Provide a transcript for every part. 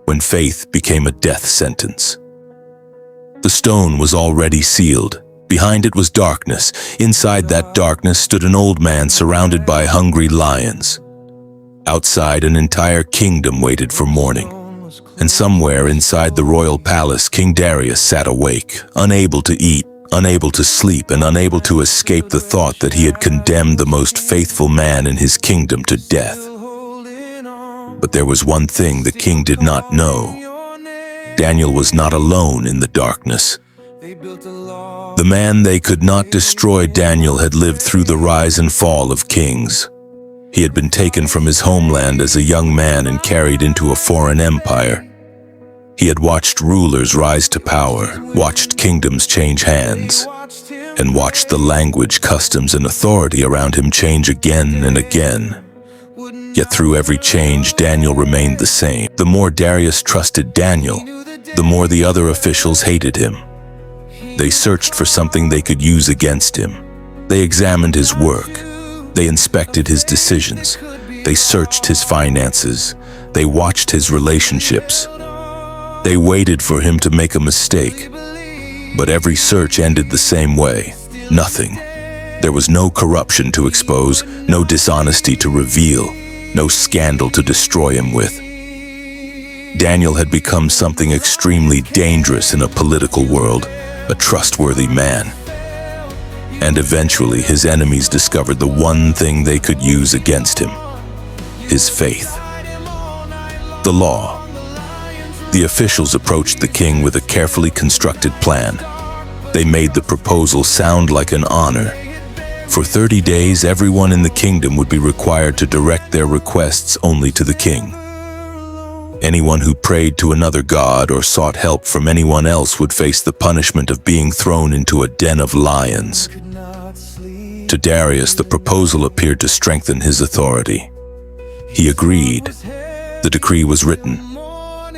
when faith became a death sentence. The stone was already sealed. Behind it was darkness. Inside that darkness stood an old man surrounded by hungry lions. Outside, an entire kingdom waited for morning. And somewhere inside the royal palace, King Darius sat awake, unable to eat, unable to sleep, and unable to escape the thought that he had condemned the most faithful man in his kingdom to death. But there was one thing the king did not know. Daniel was not alone in the darkness. The man they could not destroy, Daniel, had lived through the rise and fall of kings. He had been taken from his homeland as a young man and carried into a foreign empire. He had watched rulers rise to power, watched kingdoms change hands, and watched the language, customs, and authority around him change again and again. Yet through every change, Daniel remained the same. The more Darius trusted Daniel, the more the other officials hated him. They searched for something they could use against him. They examined his work. They inspected his decisions. They searched his finances. They watched his relationships. They waited for him to make a mistake. But every search ended the same way. Nothing. There was no corruption to expose, no dishonesty to reveal, no scandal to destroy him with. Daniel had become something extremely dangerous in a political world, a trustworthy man. And eventually his enemies discovered the one thing they could use against him: his faith. The law. The officials approached the king with a carefully constructed plan. They made the proposal sound like an honor. For 30 days, everyone in the kingdom would be required to direct their requests only to the king. Anyone who prayed to another god or sought help from anyone else would face the punishment of being thrown into a den of lions. To Darius, the proposal appeared to strengthen his authority. He agreed. The decree was written.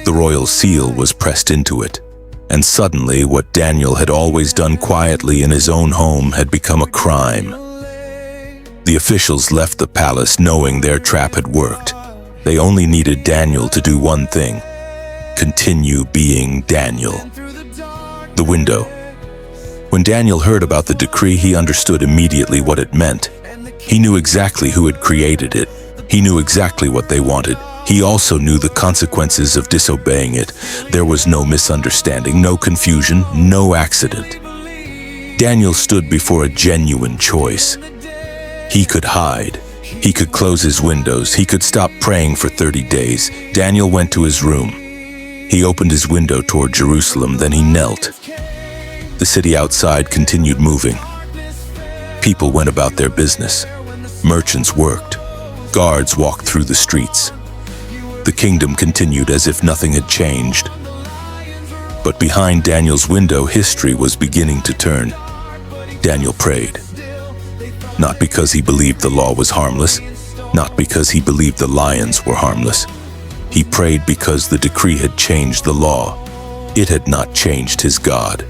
The royal seal was pressed into it. And suddenly, what Daniel had always done quietly in his own home had become a crime. The officials left the palace knowing their trap had worked. They only needed Daniel to do one thing: continue being Daniel. The window. When Daniel heard about the decree, he understood immediately what it meant. He knew exactly who had created it. He knew exactly what they wanted. He also knew the consequences of disobeying it. There was no misunderstanding, no confusion, no accident. Daniel stood before a genuine choice. He could hide. He could close his windows. He could stop praying for 30 days. Daniel went to his room. He opened his window toward Jerusalem, then he knelt. The city outside continued moving. People went about their business. Merchants worked. Guards walked through the streets. The kingdom continued as if nothing had changed. But behind Daniel's window, history was beginning to turn. Daniel prayed. Not because he believed the law was harmless, not because he believed the lions were harmless. He prayed because the decree had changed the law. It had not changed his God.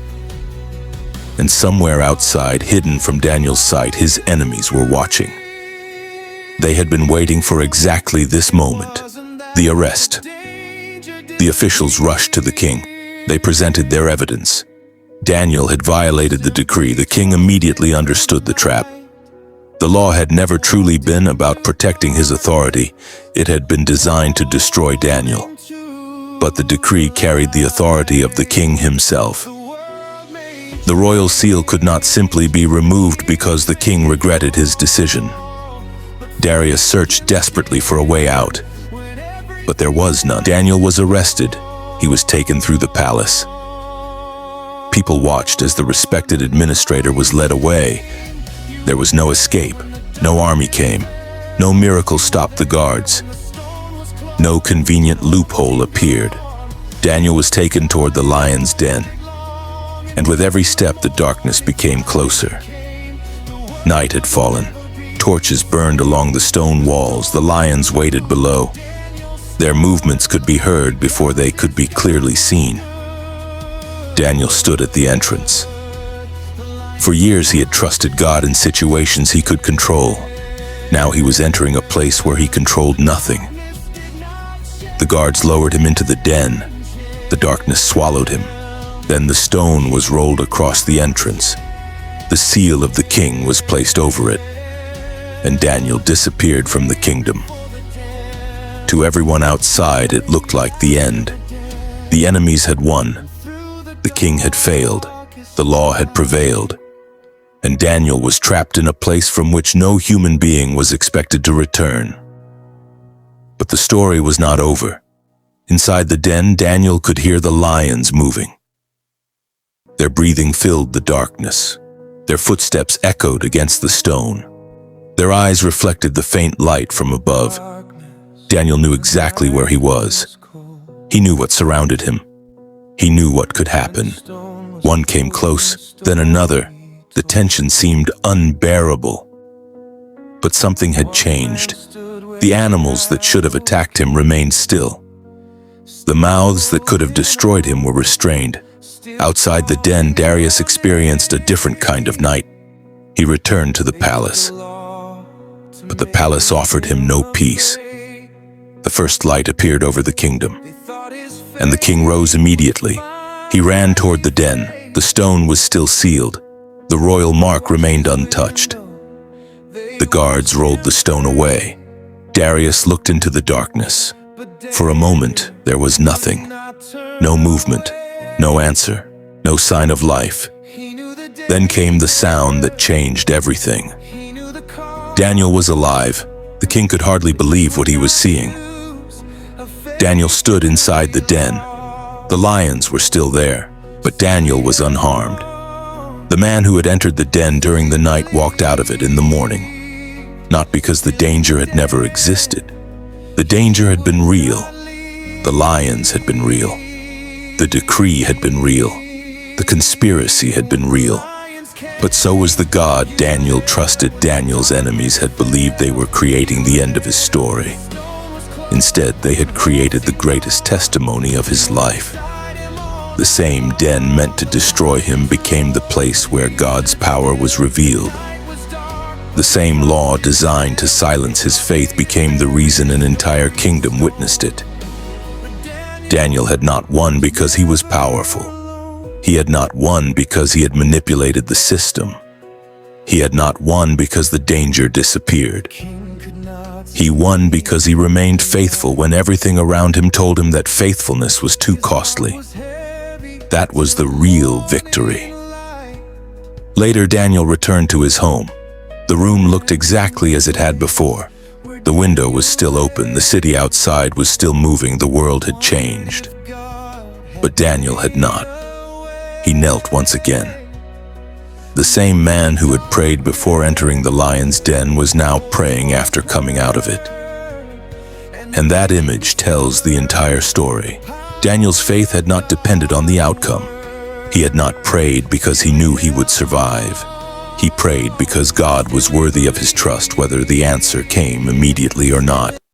And somewhere outside, hidden from Daniel's sight, his enemies were watching. They had been waiting for exactly this moment. The arrest. The officials rushed to the king. They presented their evidence. Daniel had violated the decree. The king immediately understood the trap. The law had never truly been about protecting his authority. It had been designed to destroy Daniel. But the decree carried the authority of the king himself. The royal seal could not simply be removed because the king regretted his decision. Darius searched desperately for a way out, but there was none. Daniel was arrested. He was taken through the palace. People watched as the respected administrator was led away. There was no escape. No army came. No miracle stopped the guards. No convenient loophole appeared. Daniel was taken toward the lion's den. And with every step, the darkness became closer. Night had fallen. Torches burned along the stone walls. The lions waited below. Their movements could be heard before they could be clearly seen. Daniel stood at the entrance. For years he had trusted God in situations he could control. Now he was entering a place where he controlled nothing. The guards lowered him into the den. The darkness swallowed him. Then the stone was rolled across the entrance. The seal of the king was placed over it, and Daniel disappeared from the kingdom. To everyone outside, it looked like the end. The enemies had won. The king had failed. The law had prevailed. And Daniel was trapped in a place from which no human being was expected to return. But the story was not over. Inside the den, Daniel could hear the lions moving. Their breathing filled the darkness. Their footsteps echoed against the stone. Their eyes reflected the faint light from above. Daniel knew exactly where he was. He knew what surrounded him. He knew what could happen. One came close, then another. The tension seemed unbearable. But something had changed. The animals that should have attacked him remained still. The mouths that could have destroyed him were restrained. Outside the den, Darius experienced a different kind of night. He returned to the palace. But the palace offered him no peace. The first light appeared over the kingdom, and the king rose immediately. He ran toward the den. The stone was still sealed. The royal mark remained untouched. The guards rolled the stone away. Darius looked into the darkness. For a moment, there was nothing. No movement, no answer, no sign of life. Then came the sound that changed everything. Daniel was alive. The king could hardly believe what he was seeing. Daniel stood inside the den. The lions were still there, but Daniel was unharmed. The man who had entered the den during the night walked out of it in the morning. Not because the danger had never existed. The danger had been real. The lions had been real. The decree had been real. The conspiracy had been real. But so was the God Daniel trusted. Daniel's enemies had believed they were creating the end of his story. Instead, they had created the greatest testimony of his life. The same den meant to destroy him became the place where God's power was revealed. The same law designed to silence his faith became the reason an entire kingdom witnessed it. Daniel had not won because he was powerful. He had not won because he had manipulated the system. He had not won because the danger disappeared. He won because he remained faithful when everything around him told him that faithfulness was too costly. That was the real victory. Later, Daniel returned to his home. The room looked exactly as it had before. The window was still open, the city outside was still moving, the world had changed. But Daniel had not. He knelt once again. The same man who had prayed before entering the lion's den was now praying after coming out of it. And that image tells the entire story. Daniel's faith had not depended on the outcome. He had not prayed because he knew he would survive. He prayed because God was worthy of his trust, whether the answer came immediately or not.